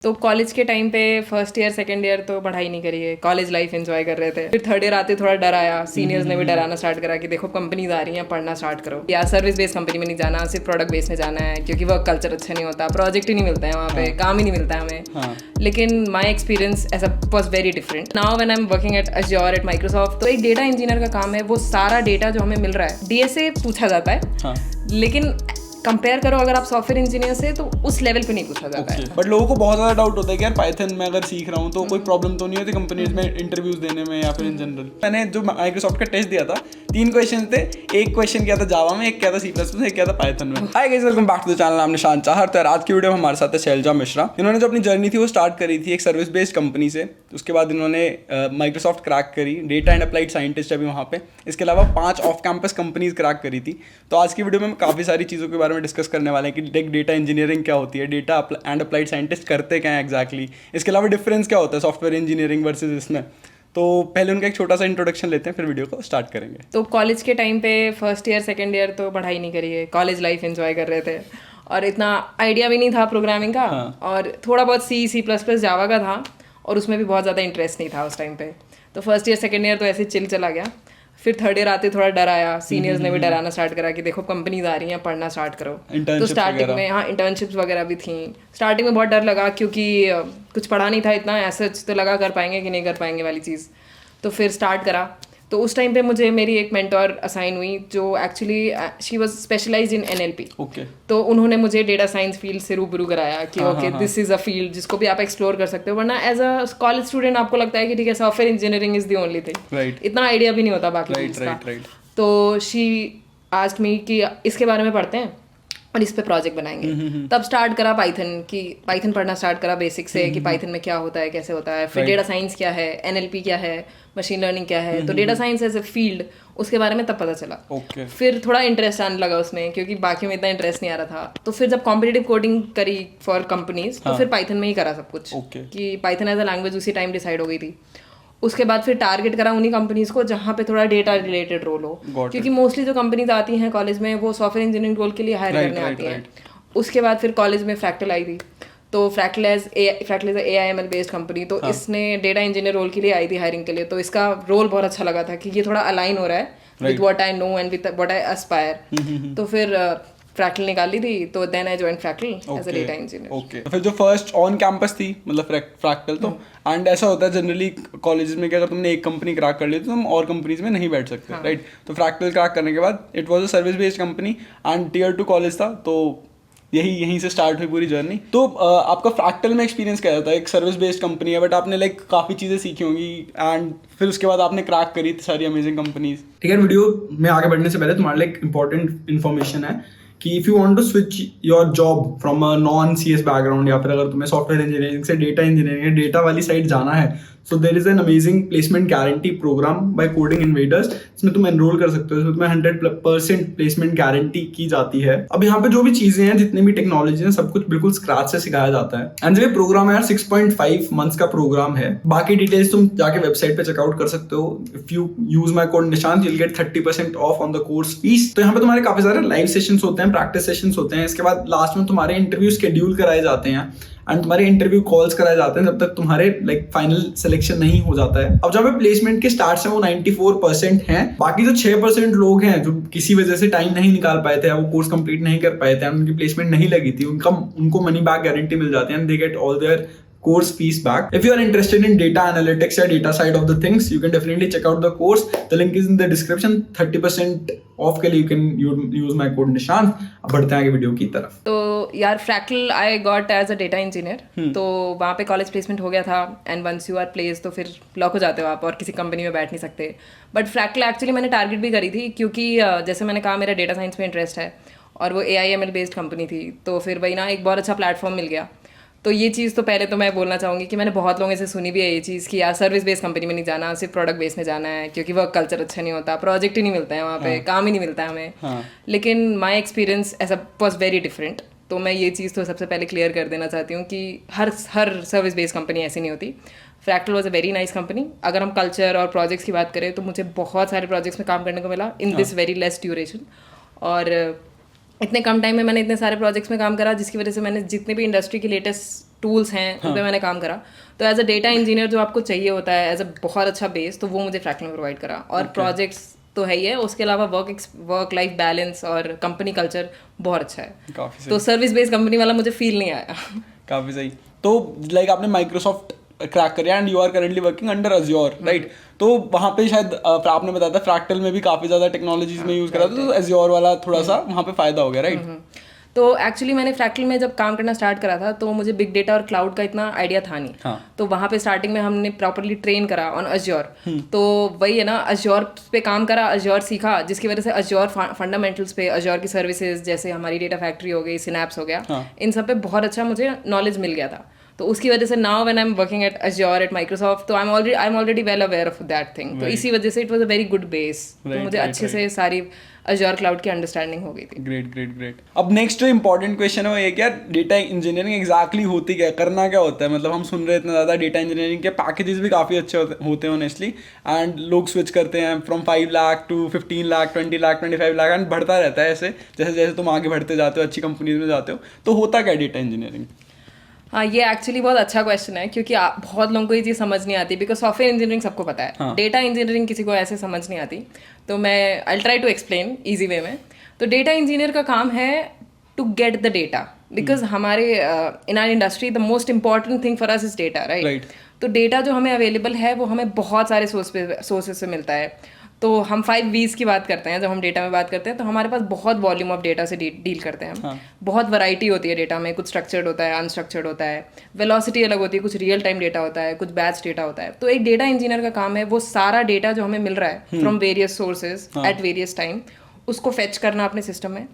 तो कॉलेज के टाइम पे फर्स्ट ईयर सेकंड ईयर तो पढ़ाई नहीं करी है, कॉलेज लाइफ एंजॉय कर रहे थे। फिर थर्ड ईयर आते थोड़ा डर आया, सीनियर्स ने भी डराना स्टार्ट करा कि देखो कंपनीज आ रही हैं, पढ़ना स्टार्ट करो, या सर्विस बेस्ड कंपनी में नहीं जाना, सिर्फ प्रोडक्ट बेस में जाना है, क्योंकि वर्क कल्चर अच्छा नहीं होता, प्रोजेक्ट ही नहीं मिलता है वहाँ पे, काम ही नहीं मिलता है हमें। लेकिन माई एक्सपीरियंस ऐसा was very different. Now when I am working at Azure at Microsoft, तो एक डेटा इंजीनियर का काम है, वो सारा डेटा जो हमें मिल रहा है डीएसए पूछा जाता है, लेकिन कंपेयर करो अगर आप सॉफ्टवेयर इंजीनियर से तो उस लेवल पे नहीं पूछा जाता है। बट लोगों को बहुत ज़्यादा डाउट होता है कि यार पाइथन में अगर सीख रहा हूँ तो कोई प्रॉब्लम तो नहीं होती कंपनीज में इंटरव्यूज देने में या फिर इन जनरल। मैंने जो माइक्रोसॉफ्ट का टेस्ट दिया था 3 क्वेश्चन थे, एक क्वेश्चन किया था जावा में, एक किया था सी प्लस में, एक किया था पाइथन में। Hi guys, welcome back to the channel. नाम निशान चाहर। तो आज की वीडियो में हमारे साथ है शैलजा मिश्रा। इन्होंने जो अपनी जर्नी थी वो स्टार्ट करी थी एक सर्विस बेस्ड कंपनी से, उसके बाद इन्होंने माइक्रोसॉफ्ट क्रैक करी, डेटा एंड अप्लाइड साइंटिस्ट अभी वहाँ पे। इसके अलावा 5 ऑफ कैंपस कंपनीज क्रैक करी थी। तो आज की वीडियो में काफ़ी सारी चीज़ों के बारे में डिस्कस करने वाले हैं कि डेटा इंजीनियरिंग क्या होती है, डेटा एंड अप्लाइड साइंटिस्ट करते क्या है एग्जैक्टली, इसके अलावा डिफरेंस क्या होता है सॉफ्टवेयर इंजीनियरिंग वर्सेस इसमें। तो पहले उनका एक छोटा सा इंट्रोडक्शन लेते हैं, फिर वीडियो को स्टार्ट करेंगे। तो कॉलेज के टाइम पे फर्स्ट ईयर सेकंड ईयर तो पढ़ाई नहीं करी है, कॉलेज लाइफ एंजॉय कर रहे थे और इतना आइडिया भी नहीं था प्रोग्रामिंग का। और थोड़ा बहुत सी प्लस प्लस जावा का था और उसमें भी बहुत ज़्यादा इंटरेस्ट नहीं था उस टाइम पे। तो फर्स्ट ईयर सेकंड ईयर तो ऐसे चिल चला गया। फिर थर्ड ईयर आते थोड़ा डर आया, सीनियर्स ने भी डराना स्टार्ट करा कि देखो कंपनीज आ रही हैं, पढ़ना स्टार्ट करो। तो स्टार्टिंग में इंटर्नशिप्स वगैरह भी थी। स्टार्टिंग में बहुत डर लगा क्योंकि कुछ पढ़ा नहीं था इतना, ऐसा तो लगा कर पाएंगे कि नहीं कर पाएंगे वाली चीज़। तो फिर स्टार्ट करा। तो उस टाइम पे मुझे मेरी एक मेंटोर असाइन हुई जो actually she was specialized in NLP. तो उन्होंने मुझे डेटा साइंस फील्ड से रूबरू कराया कि okay this is a field जिसको भी आप एक्सप्लोर कर सकते हो, वरना एज अ कॉलेज स्टूडेंट आपको लगता है कि ठीक है software engineering is the only thing, इतना आइडिया भी नहीं होता बाकी चीज़ का। तो शी आस्क्ड मी कि इसके बारे में पढ़ते हैं और इस पे प्रोजेक्ट बनाएंगे। तब स्टार्ट करा पाइथन की, पाइथन पढ़ना स्टार्ट करा बेसिक से कि पाइथन में क्या होता है, कैसे होता है। फिर डेटा साइंस क्या है, एनएलपी क्या है, मशीन लर्निंग क्या है। तो data science as a field उसके बारे में तब पता चला। फिर थोड़ा इंटरेस्ट आने लगा उसमें, क्योंकि बाकी में इतना इंटरेस्ट नहीं आ रहा था। तो फिर जब कॉम्पिटिटिव कोडिंग करी फॉर कंपनीज तो फिर पाइथन में ही करा सब कुछ, कि पाइथन एज अ लैंग्वेज उसी टाइम डिसाइड हो गई थी। उसके बाद फिर टारगेट करा उन्हीं कंपनीज को जहाँ पे थोड़ा डेटा रिलेटेड रोल हो, क्योंकि मोस्टली जो कंपनीज आती हैं कॉलेज में वो सॉफ्टवेयर इंजीनियरिंग रोल के लिए हायर करने आती हैं। उसके बाद फिर कॉलेज में फ्रैक्टल आई थी। तो fractal is AIML based company, तो इसने डेटा इंजीनियर रोल के लिए आई थी हायरिंग के लिए। तो इसका रोल बहुत अच्छा लगा था कि ये थोड़ा अलाइन हो रहा है with what I know and with what I aspire. तो फिर फ्रैक्टल निकाल ली थी, तो then I join Fractal as a data engineer. Okay, फिर जो फर्स्ट ऑन कैंपस थी मतलब फ्रैक्टल, तो एंड ऐसा होता है जनरली कॉलेजेस में कि अगर तुमने एक कंपनी क्रैक कर ली तो तुम और कंपनीज में नहीं बैठ सकते, राइट। तो फ्रैक्टल क्रैक करने के बाद it was a service based company and Tier 2 college था, तो यहीं से स्टार्ट हुई पूरी जर्नी। तो आपका फ्रैक्टल में एक्सपीरियंस क्या था? एक सर्विस बेस्ड कंपनी है बट आपने लाइक काफ़ी चीज़ें सीखी होंगी एंड फिर उसके बाद आपने क्रैक करी सारी अमेजिंग कंपनीज। ठीक है, वीडियो में आगे बढ़ने से पहले तुम्हारे लिए एक इंपॉर्टेंट इन्फॉर्मेशन है कि if you want to switch your job from a non CS background, या फिर अगर तुम्हें सॉफ्टवेयर इंजीनियरिंग से डेटा इंजीनियरिंग, डेटा वाली साइड जाना है, so there is an amazing placement guarantee program by Coding Invaders. इसमें तुम एनरोल कर सकते हो, इसमें तुम्हें 100% प्लेसमेंट गारंटी की जाती है। अब यहाँ पे जो भी चीजें हैं, जितनी भी टेक्नोलॉजी है, सब कुछ बिल्कुल स्क्रैच से सिखाया जाता है। एंड जो ये प्रोग्राम है यार 6.5 मंथ्स का प्रोग्राम है। बाकी डिटेल्स तुम जाके वेबसाइट पे चेकआउट कर सकते हो। If you use my code Nishant you will get 30% of on the course fees. तो यहाँ पे तुम्हारे काफी सारे लाइव सेशंस होते हैं, प्रैक्टिस सेशंस होते हैं। इसके बाद लास्ट में तुम्हारे इंटरव्यू शेड्यूल कराए जाते हैं एंड तुम्हारे इंटरव्यू कॉल्स कराए जाते हैं जब तक तुम्हारे लाइक फाइनल सिलेक्शन नहीं हो जाता है। अब जब प्लेसमेंट के स्टार्ट है वो 94% हैं। बाकी जो 6% लोग हैं जो किसी वजह से टाइम नहीं निकाल पाए थे, वो कोर्स कंप्लीट नहीं कर पाए थे, उनकी प्लेसमेंट नहीं लगी थी, उनको मनी बैक गारंटी मिल जाती है and they get all their course fees back. If you are interested in data analytics or data side of the things, you can definitely check out the course. The link is in the description. 30% off के लिए you can use my code निशान। अब बढ़ते हैं आगे video की तरफ। तो यार Fractal I got as a data engineer, तो वहाँ पे कॉलेज प्लेसमेंट हो गया था and once you are place तो फिर लॉक हो जाते हो आप और किसी कंपनी में बैठ नहीं सकते। बट फ्रैक्टल एक्चुअली मैंने टारगेट भी करी थी, क्योंकि जैसे मैंने कहा मेरा डेटा साइंस में इंटरेस्ट है और वो AIML बेस्ड कंपनी थी। तो फिर वही ना एक बहुत अच्छा प्लेटफॉर्म मिल गया। तो ये चीज़ तो पहले तो मैं बोलना चाहूँगी कि मैंने बहुत लोगों से सुनी भी है ये चीज़ कि यार सर्विस बेस्ड कंपनी में नहीं जाना, सिर्फ प्रोडक्ट बेस में जाना है, क्योंकि वर्क कल्चर अच्छा नहीं होता, प्रोजेक्ट ही नहीं मिलता है वहाँ पे, काम ही नहीं मिलता है हमें। लेकिन माई एक्सपीरियंस ऐसा वॉज वेरी डिफरेंट। तो मैं ये चीज़ तो सबसे पहले क्लियर कर देना चाहती हूँ कि हर सर्विस बेस्ड कंपनी ऐसी नहीं होती। Fractal was a very nice company. अगर हम कल्चर और प्रोजेक्ट्स की बात करें तो मुझे बहुत सारे प्रोजेक्ट्स में काम करने को मिला in this very less duration, और इतने कम टाइम में मैंने इतने सारे प्रोजेक्ट्स में काम करा जिसकी वजह से मैंने जितने भी इंडस्ट्री की लेटेस्ट टूल्स हैं उन पे मैंने काम करा। तो एज अ डेटा इंजीनियर जो आपको चाहिए होता है एज अ बहुत अच्छा बेस, तो वो मुझे फ्रैक्टल ने प्रोवाइड करा। और प्रोजेक्ट्स तो है ही है, उसके अलावा वर्क लाइफ बैलेंस और कंपनी कल्चर बहुत अच्छा है। काफी सही। तो सर्विस बेस्ड कंपनी वाला मुझे फील नहीं आया। काफी सही। तो लाइक आपने माइक्रोसॉफ्ट क्रैक करिया and you are currently working under Azure, right? तो वहाँ पे शायद आपने बताया था फ्रैक्टल में भी काफी ज्यादा टेक्नोलॉजीज में यूज करा था, तो अज्योर वाला थोड़ा सा वहाँ पे फायदा हो गया, राइट? तो एक्चुअली मैंने फ्रैक्टल में जब काम करना स्टार्ट करा था तो मुझे बिग डेटा और क्लाउड का इतना आइडिया था नहीं। हाँ. तो वहाँ पे स्टार्टिंग में हमने प्रॉपरली ट्रेन करा ऑन अज्योर। तो वही है ना, अज्योर पे काम करा, अज्योर सीखा, जिसकी वजह से अज्योर फंडामेंटल्स पे, अज्योर की सर्विसेज जैसे हमारी डेटा फैक्ट्री हो गई, सिनैप्स हो गया, इन सब पे बहुत अच्छा मुझे नॉलेज मिल गया था। तो उसकी वजह से now when I am working at Azure at Microsoft, तो I am already well aware of that thing. तो इसी वजह से it was a very good base. तो मुझे अच्छे से सारी अज्योर क्लाउड की अंडरस्टैंडिंग हो गई थी। ग्रेट। अब नेक्स्ट जो इंपॉर्टेंट क्वेश्चन है वो ये, क्या डेटा इंजीनियरिंग एग्जैक्टली होती क्या है, करना क्या होता है? मतलब हम सुन रहे हैं इतना ज़्यादा डेटा इंजीनियरिंग के पैकेजेस भी काफ़ी अच्छे होते हैं ऑनेस्टली, एंड लोग स्विच करते हैं from 5 lakh to 15 lakh 20 lakh 25 lakh and बढ़ता रहता है ऐसे जैसे जैसे तुम आगे बढ़ते जाते हो, अच्छी कंपनीज में जाते हो। तो होता क्या डेटा इंजीनियरिंग? हाँ, ये एक्चुअली बहुत अच्छा क्वेश्चन है, क्योंकि बहुत लोगों को ये चीज़ समझ नहीं आती, बिकॉज सॉफ्टवेयर इंजीनियरिंग सबको पता है, डेटा इंजीनियरिंग किसी को ऐसे समझ नहीं आती। तो मैं I try to explain easy way में। तो डेटा इंजीनियर का काम है to get the data, because हमारे in our industry the most important thing for us is data, right? तो डेटा जो हमें अवेलेबल है वो हमें बहुत सारे सोर्सेज से मिलता है। तो हम 5 V's की बात करते हैं जब हम डेटा में बात करते हैं, तो हमारे पास बहुत वॉल्यूम ऑफ डेटा से डील करते हैं हम। बहुत वैरायटी होती है डेटा में, कुछ स्ट्रक्चर्ड होता है, अनस्ट्रक्चर्ड होता है, वेलोसिटी अलग होती है, कुछ रियल टाइम डेटा होता है, कुछ बैच डेटा होता है। तो एक डेटा इंजीनियर का काम है वो सारा डेटा जो हमें मिल रहा है from various sources at various time, उसको फेच करना अपने सिस्टम में,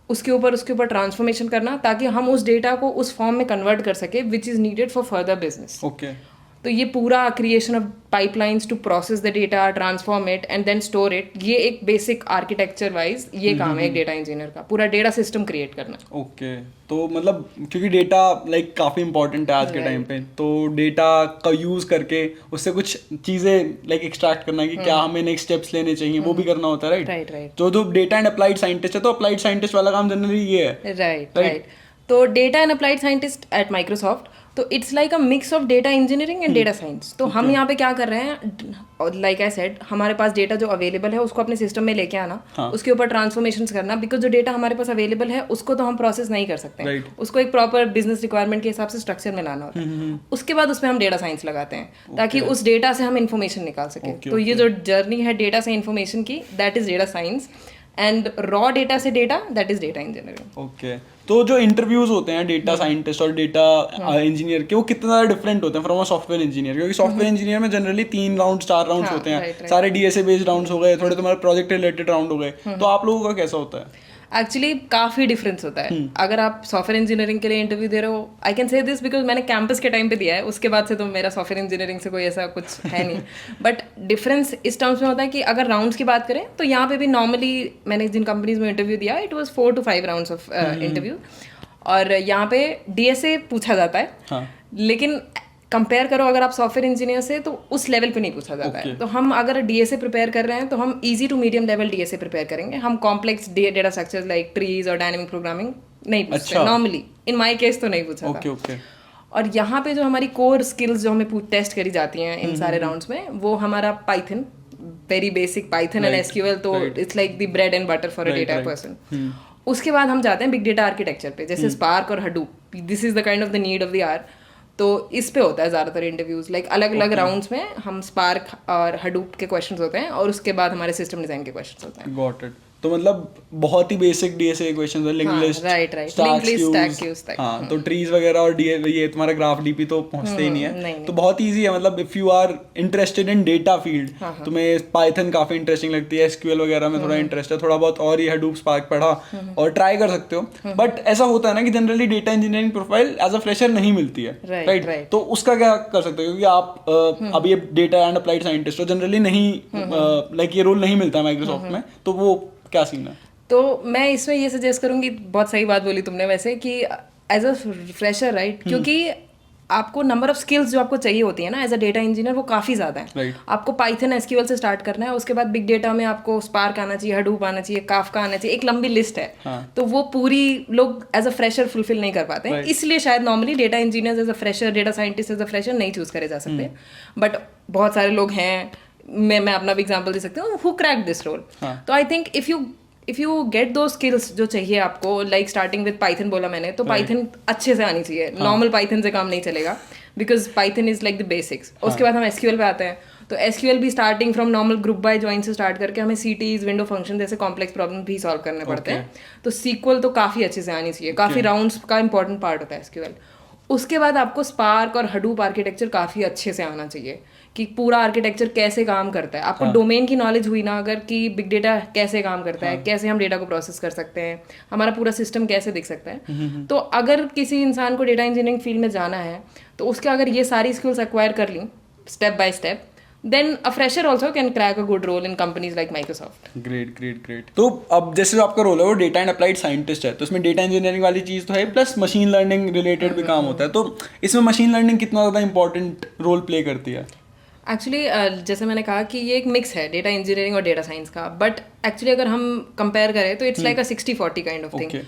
उसके ऊपर ट्रांसफॉर्मेशन करना, ताकि हम उस डेटा को उस फॉर्म में कन्वर्ट कर सके which is needed for further business. Okay. तो ये पूरा creation of pipelines to process the data, transform it and then store it, ये एक बेसिक आर्किटेक्चर वाइज ये काम है एक डेटा इंजीनियर का, पूरा डेटा सिस्टम क्रिएट करना। ओके। तो मतलब क्योंकि डेटा लाइक काफ़ी इंपॉर्टेंट है आज के टाइम पे, तो डेटा का यूज़ करके उससे कुछ चीज़ें लाइक एक्सट्रैक्ट करना कि क्या हमें नेक्स्ट स्टेप्स लेने चाहिए, वो भी करना होता है, राइट? राइट। तो जो डेटा एंड अप्लाइड साइंटिस्ट है, तो अप्लाइड साइंटिस्ट वाला काम जनरली ये है, राइट। तो data and applied scientist at Microsoft, तो it's like a mix of data engineering and data science. तो हम यहाँ पे क्या कर रहे हैं, लाइक आई सेड, हमारे पास डेटा जो अवेलेबल है उसको अपने सिस्टम में लेके आना, उसके ऊपर ट्रांसफॉर्मेशंस करना, बिकॉज जो डेटा हमारे पास अवेलेबल है उसको तो हम प्रोसेस नहीं कर सकते, उसको एक प्रॉपर बिजनेस रिक्वायरमेंट के हिसाब से स्ट्रक्चर में लाना होता है। उसके बाद उसमें हम डेटा साइंस लगाते हैं ताकि उस डेटा से हम इन्फॉर्मेशन निकाल सकें। तो ये जो जर्नी है डेटा से इन्फॉर्मेशन की, that is data science, and raw data से data, that is data engineering. Okay. तो जो इंटरव्यूज होते हैं डेटा साइंटिस्ट और डेटा इंजीनियर के, वो कितना ज़्यादा डिफरेंट होते हैं फ्रॉम अ सॉफ्टवेयर इंजीनियर? क्योंकि सॉफ्टवेयर इंजीनियर में जनरली 3 राउंड 4 राउंड्स होते हैं, सारे डीएसए बेस्ड राउंड्स हो गए, थोड़े तुम्हारे प्रोजेक्ट रिलेटेड राउंड हो गए। तो आप लोगों का कैसा होता है? एक्चुअली काफ़ी डिफरेंस होता है। अगर आप सॉफ्टवेयर इंजीनियरिंग के लिए इंटरव्यू दे रहे हो, I can say this because मैंने कैंपस के टाइम पे दिया है, उसके बाद से तो मेरा सॉफ्टवेयर इंजीनियरिंग से कोई ऐसा कुछ है नहीं। बट डिफरेंस इस टर्म्स में होता है कि अगर राउंड्स की बात करें तो यहाँ पे भी नॉर्मली मैंने जिन कंपनीज में इंटरव्यू दिया, it was 4 to 5 rounds of interview, और यहाँ पे डीएसए पूछा जाता है, लेकिन कंपेयर करो अगर आप सॉफ्टवेयर इंजीनियर से, तो उस लेवल पे नहीं पूछा जाता है। तो हम अगर डीएसए प्रिपेयर कर रहे हैं तो हम easy to medium level DSA prepare करेंगे, हम complex data structures like trees और डायनेमिक प्रोग्रामिंग नहीं पूछते नॉर्मली। इन माय केस तो नहीं पूछा था। और यहाँ पे जो हमारी कोर स्किल्स जो हमें टेस्ट करी जाती हैं इन सारे राउंड्स में, वो हमारा Python, very basic Python and SQL, तो it's like the bread and butter for a data person. उसके बाद हम जाते हैं बिग डेटा आर्किटेक्चर पे, जैसे स्पार्क और Hadoop, this is the kind of the need of the hour. तो इस पे होता है ज़्यादातर इंटरव्यूज, लाइक अलग अलग राउंड्स में हम स्पार्क और हडूप के क्वेश्चंस होते हैं, और उसके बाद हमारे सिस्टम डिजाइन के क्वेश्चंस होते हैं। Got it. तो मतलब बहुत ही बेसिक डीएसए इक्वेशंस है, link list, right, link list, stack queues तक। हाँ, तो ट्रीज वगैरह और ये तुम्हारा ग्राफ डीपी तो पहुंचते ही नहीं है। तो बहुत इजी है, मतलब if you are interested in data field, तुम्हें पाइथन काफी इंटरेस्टिंग लगती है, एसक्यूएल वगैरह में थोड़ा इंटरेस्ट है, थोड़ा बहुत और ये हडूप स्पार्क पढ़ा और ट्राई कर सकते हो। बट ऐसा होता है ना कि generally data engineering profile as a fresher नहीं मिलती है, राइट? तो उसका क्या कर सकते हो, क्योंकि आप अभी डेटा एंड अप्लाइड साइंटिस्ट हो, जनरली नहीं लाइक ये रोल नहीं मिलता माइक्रोसॉफ्ट में, तो वो क्या सीन है? तो मैं इसमें ये सजेस्ट करूंगी, बहुत सही बात बोली तुमने वैसे, कि एज अ फ्रेशर, राइट, क्योंकि आपको नंबर ऑफ स्किल्स जो आपको चाहिए होती है ना एज अ डेटा इंजीनियर वो काफ़ी ज़्यादा है। Right. आपको पाइथन एसक्यूएल से स्टार्ट करना है, उसके बाद बिग डेटा में आपको स्पार्क आना चाहिए, हडूप आना चाहिए, काफका आना चाहिए, एक लंबी लिस्ट है। तो वो पूरी लोग एज अ फ्रेशर फुलफिल नहीं कर पाते हैं, इसलिए शायद normally data engineer as a fresher, data scientist as a fresher नहीं चूज करे जा सकते। बट बहुत सारे लोग हैं, मैं अपना भी एग्जाम्पल दे सकती हूँ, हु क्रैक दिस रोल। तो I think if you get those skills जो चाहिए आपको, लाइक स्टार्टिंग विद पाइथन बोला मैंने, तो पाइथन अच्छे से आनी चाहिए। नॉर्मल पाइथन से काम नहीं चलेगा, because Python is like the basics. उसके बाद हम एसक्यूएल पे आते हैं, तो एसक्यूएल भी starting from normal group by join से स्टार्ट करके हमें सीटीज, विंडो फंक्शन जैसे कॉम्प्लेक्स प्रॉब्लम भी सॉल्व करने पड़ते हैं। तो सीक्वल तो काफ़ी अच्छे से आनी चाहिए, काफ़ी राउंड्स का इंपॉर्टेंट पार्ट होता है एसक्यूएल। उसके बाद आपको स्पार्क और हडूप आर्किटेक्चर काफ़ी अच्छे से आना चाहिए कि पूरा आर्किटेक्चर कैसे काम करता है। आपको डोमेन की नॉलेज हुई ना अगर, कि बिग डेटा कैसे काम करता है, कैसे हम डेटा को प्रोसेस कर सकते हैं, हमारा पूरा सिस्टम कैसे दिख सकता है। तो अगर किसी इंसान को डेटा इंजीनियरिंग फील्ड में जाना है तो उसके अगर ये सारी स्किल्स एक्वायर कर ली step by step, then a fresher also can crack a good role in companies like Microsoft. Great. तो अब जैसे जो आपका रोल है वो डेटा एंड अप्लाइड साइंटिस्ट है, तो इसमें डेटा इंजीनियरिंग वाली चीज़ तो है, प्लस मशीन लर्निंग रिलेटेड भी काम होता है। तो इसमें मशीन लर्निंग कितना ज़्यादा इंपॉर्टेंट रोल प्ले करती है? एक्चुअली जैसे मैंने कहा कि ये एक मिक्स है डेटा इंजीनियरिंग और डेटा साइंस का, बट एक्चुअली अगर हम कंपेयर करें तो it's like a 60-40 kind of thing.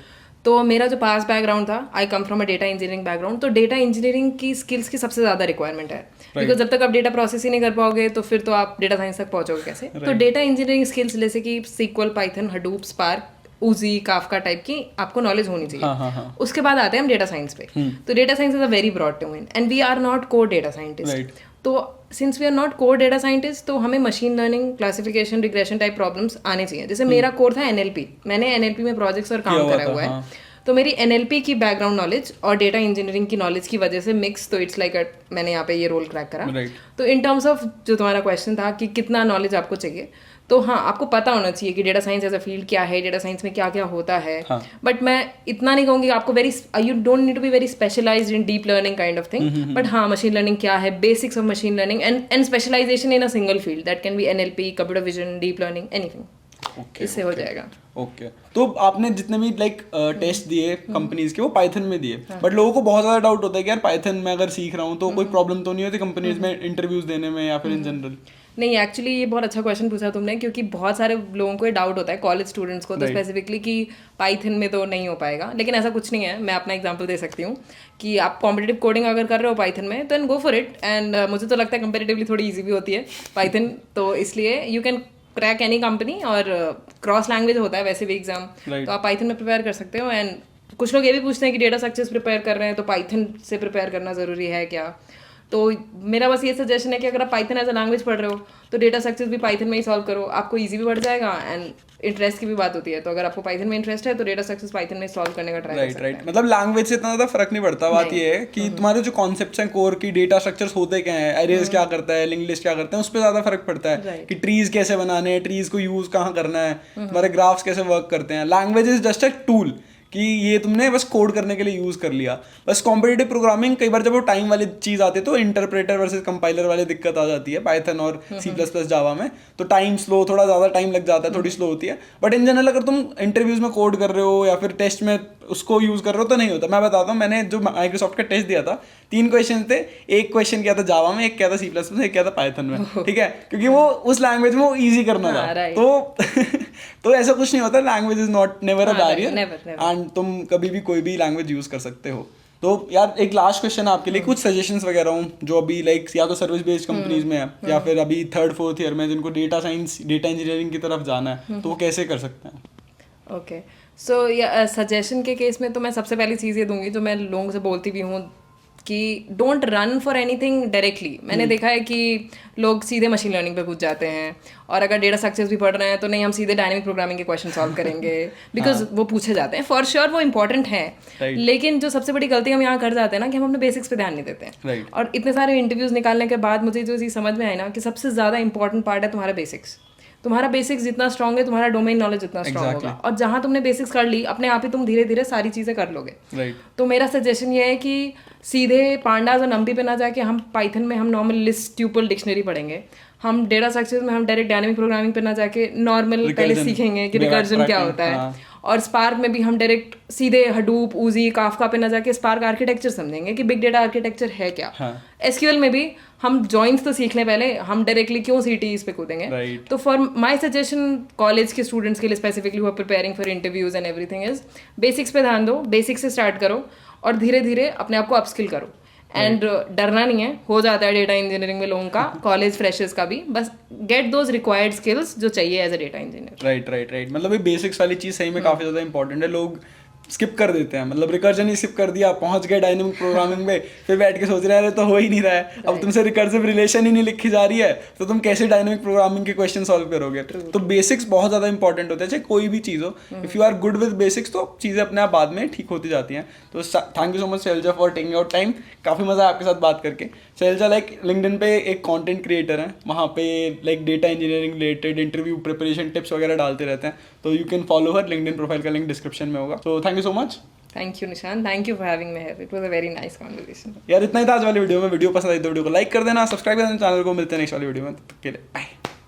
तो मेरा जो पास बैकग्राउंड था, I come from a data engineering background, तो डेटा इंजीनियरिंग की स्किल्स की सबसे ज़्यादा रिक्वायरमेंट है, बिकॉज जब तक आप डेटा प्रोसेस ही नहीं कर पाओगे तो फिर तो आप डेटा साइंस तक पहुंचोगे कैसे। तो डेटा इंजीनियरिंग स्किल्स जैसे कि SQL, Python, Hadoop, Spark, Oozie, Kafka type की आपको नॉलेज होनी चाहिए। उसके बाद आते हैं हम डेटा साइंस पे। तो data science is a very broad domain and we are not core data scientist. तो since we are not core data scientist, तो हमें machine learning, classification, regression type problems आने चाहिए। जैसे मेरा कोर था एनएलपी, मैंने एनएलपी में प्रोजेक्ट्स और काम करा हुआ है। तो मेरी एनएलपी की बैकग्राउंड नॉलेज और डेटा इंजीनियरिंग की नॉलेज की वजह से मिक्स, तो इट्स लाइक मैंने यहाँ पे ये रोल क्रैक करा। तो इन टर्म्स ऑफ जो तुम्हारा क्वेश्चन था कि कितना नॉलेज आपको चाहिए, तो हाँ, आपको पता होना चाहिए कि data science as a field क्या है, डेटा साइंस में क्या क्या होता है। बट मैं इतना नहीं कहूँगी आपको you don't need to be very specialized in deep learning kind of thing. But हाँ, मशीन लर्निंग क्या है, basics of machine learning and specialization in a single field, that can be NLP, computer vision, deep learning, anything. इससे हो जाएगा। Okay. तो आपने जितने भी टेस्ट दिए कंपनीज के, वो पाइथन में दिए, बट लोगों को बहुत ज़्यादा डाउट होता है कि यार पाइथन में अगर सीख रहा हूँ तो कोई प्रॉब्लम तो नहीं होती कंपनीज में इंटरव्यूज देने में या फिर इन जनरल? नहीं, एक्चुअली ये बहुत अच्छा क्वेश्चन पूछा तुमने, क्योंकि बहुत सारे लोगों को ये डाउट होता है, कॉलेज स्टूडेंट्स को तो स्पेसिफिकली, कि पाइथन में तो नहीं हो पाएगा। लेकिन ऐसा कुछ नहीं है, मैं अपना एग्जांपल दे सकती हूँ कि आप कॉम्पिटिटिव कोडिंग अगर कर रहे हो पाइथन में, तो गो फॉर इट। एंड मुझे तो लगता है कंपेरेटिवली थोड़ी ईजी भी होती है पाइथन, तो इसलिए you can crack any company. और क्रॉस लैंग्वेज होता है वैसे भी एग्जाम, तो आप पाइथन में प्रिपेयर कर सकते हो। एंड कुछ लोग ये भी पूछते हैं कि डेटा स्ट्रक्चर्स प्रिपेयर कर रहे हैं तो पाइथन से प्रिपेयर करना ज़रूरी है क्या? तो मेरा बस ये सजेशन है कि अगर आप पाइथन एज अ लैंग्वेज पढ़ रहे हो तो डेटा स्ट्रक्चर्स भी पाइथन में ही सॉल्व करो, आपको इजी भी बढ़ जाएगा। एंड इंटरेस्ट की भी बात होती है, तो अगर आपको पाइथन में इंटरेस्ट है तो डेटा स्ट्रक्चर्स पाइथन में सॉल्व करने का ट्राई कर सकते हैं। मतलब लैंग्वेज से इतना ज़्यादा फर्क नहीं पड़ता। बात ये है कि तुम्हारे जो कॉन्सेप्ट्स हैं कोर की, डेटा स्ट्रक्चर्स होते क्या हैं, एरेज क्या करता है, लिंक लिस्ट क्या करते हैं, उस पर ज़्यादा फर्क पड़ता है कि ट्रीज कैसे बनाने हैं, ट्रीज को यूज़ कहाँ करना है, तुम्हारे ग्राफ्स कैसे वर्क करते हैं। Language is just a tool कि ये तुमने बस कोड करने के लिए यूज़ कर लिया। बस कॉम्पिटिटिव प्रोग्रामिंग कई बार जब वो टाइम वाली चीज़ आती है तो इंटरप्रेटर वर्सेस कंपाइलर वाली दिक्कत आ जाती है पाइथन और C++ जावा में। तो टाइम स्लो, थोड़ा ज़्यादा टाइम लग जाता है, थोड़ी स्लो होती है। बट इन जनरल अगर तुम इंटरव्यूज़ में कोड कर रहे हो या फिर टेस्ट में उसको यूज़ कर रहे हो तो नहीं होता। मैं बताता हूँ, मैंने जो माइक्रोसॉफ्ट का टेस्ट दिया था, 3 क्वेश्चन थे। एक क्वेश्चन किया था जावा में, एक किया था C++ में, एक किया था पाइथन में, ठीक है, क्योंकि वो उस लैंग्वेज में वो ईजी करना था। तो ऐसा कुछ नहीं होता, language is not never a barrier, and तुम कभी भी कोई भी लैंग्वेज यूज़ कर सकते हो। तो यार एक लास्ट क्वेश्चन है आपके लिए, कुछ सजेशंस वगैरह हो जो अभी या तो सर्विस बेस्ड कंपनीज में है या फिर अभी 3rd-4th ईयर में जिनको डेटा साइंस, डेटा इंजीनियरिंग की तरफ जाना है, तो वो कैसे कर सकते हैं? ओके, सो सजेशन के केस में तो मैं सबसे पहली चीज़ ये दूंगी जो मैं लोगों से बोलती भी हूँ कि don't run for anything directly. मैंने देखा है कि लोग सीधे मशीन लर्निंग पे कूद जाते हैं, और अगर डेटा स्ट्रक्चर्स भी पढ़ रहे हैं तो नहीं, हम सीधे डायनेमिक प्रोग्रामिंग के क्वेश्चन सॉल्व करेंगे, बिकॉज वो पूछे जाते हैं। फॉर श्योर वो इंपॉर्टेंट है, लेकिन जो सबसे बड़ी गलती हम यहाँ कर जाते हैं ना, कि हम अपने बेसिक्स पे ध्यान नहीं देते हैं। और इतने सारे इंटरव्यूज निकालने के बाद मुझे जो चीज़ समझ में आई ना, कि सबसे ज़्यादा इंपॉर्टेंट पार्ट है तुम्हारा बेसिक्स। तुम्हारा बेसिक्स जितना स्ट्रांग है, तुम्हारा डोमेन नॉलेज उतना स्ट्रांग होगा, और जहाँ तुमने बेसिक्स कर ली, अपने आप ही तुम धीरे धीरे सारी चीज़ें कर लोगे। तो मेरा सजेशन ये है कि सीधे पांडास और नंपी पे ना जाके हम पाइथन में हम नॉर्मल लिस्ट, ट्यूपल, डिक्शनरी पढ़ेंगे। हम डेटा स्ट्रक्चर्स में हम डायरेक्ट डायनेमिक प्रोग्रामिंग पे ना जाके नॉर्मल पहले सीखेंगे कि रिकर्जन क्या होता है, और स्पार्क में भी हम डायरेक्ट सीधे हडूप, ऊजी, काफका पे ना जाके स्पार्क आर्किटेक्चर समझेंगे कि बिग डेटा आर्किटेक्चर है क्या। एसक्यूएल में भी हम जॉइंट्स तो सीख लें पहले, हम डायरेक्टली क्यों सीटीज पे कूदेंगे। तो फॉर माय सजेशन कॉलेज के स्टूडेंट्स के लिए specifically who are preparing for interviews and everything is basics पे ध्यान दो, बेसिक्स से स्टार्ट करो और धीरे धीरे अपने आप को अपस्किल करो। एंड डरना नहीं है, हो जाता है डेटा इंजीनियरिंग में लोगों का, कॉलेज फ्रेशर्स का भी, बस गेट दोज रिक्वायर्ड स्किल्स जो चाहिए as a data engineer. Right मतलब ये बेसिक्स वाली चीज़ सही में काफ़ी ज़्यादा इंपॉर्टेंट है। लोग स्किप कर देते हैं, मतलब रिकर्जन ही स्किप कर दिया, पहुंच गए डायनेमिक प्रोग्रामिंग में, फिर बैठ के सोच रहे हैं तो हो ही नहीं रहा है, अब तुमसे रिकर्सिव रिलेशन ही नहीं लिखी जा रही है तो तुम कैसे डायनेमिक प्रोग्रामिंग के क्वेश्चन सॉल्व करोगे। तो बेसिक्स बहुत ज़्यादा इंपॉर्टेंट होते हैं, चाहे कोई भी चीज़ हो। If you are good with basics तो चीज़ें अपने आप बाद में ठीक होती जाती हैं। तो thank you so much Shailaja for taking out time, काफ़ी मज़ा है आपके साथ बात करके। शैलजा लाइक लिंक्डइन पे एक कंटेंट क्रिएटर हैं, वहाँ पे like data engineering related interview preparation tips वगैरह डालते रहते हैं, तो you can follow her, LinkedIn profile का लिंक डिस्क्रिप्शन में होगा। तो thank you so much. Thank you Nishan, thank you for having me here, it was a very nice conversation. यार इतना ही था आज वाली वीडियो में। वीडियो पसंद आई तो वीडियो को लाइक कर देना, सब्सक्राइब कर देना चैनल को। मिलते हैं नेक्स्ट वाली वीडियो में, तब तक के लिए बाय।